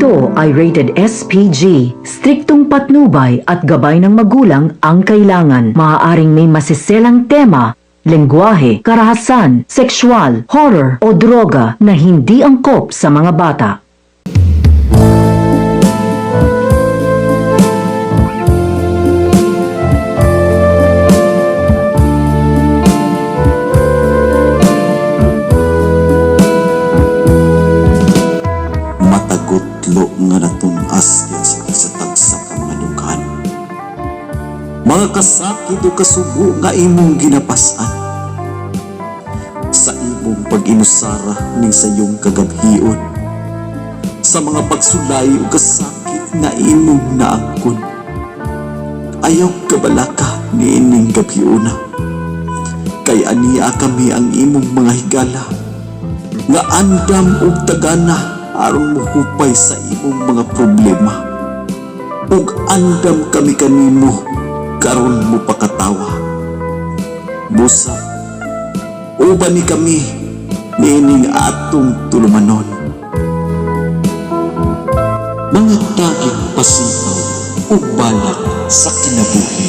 Ito ay rated SPG. Striktong patnubay at gabay ng magulang ang kailangan. Maaaring may masiselang tema, lengguwahe, karahasan, sexual, horror o droga na hindi angkop sa mga bata. Matagutlo nga natunas yan sa tagsa ka mga dughan. Mga kasakit o kasubo nga imong ginapasan. Sa imong pag-inusara ning sayong kagabhion. Sa mga pagsulay o kasakit na imong naangkon. Ayaw kabalaka ni ining gabhiona. Kay aniya kami ang imong mga higala. Nga andam o tagana aron mohupay sa imong mga problema. Ug andam kami kanimo karon mo pakatawa. Busa, uban ni kami niining atong tulumanon. Mga taging pasipaw ug balak sa kinabuhi.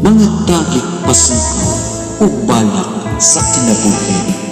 Mga taging pasipaw ug balak sa kinabuhi.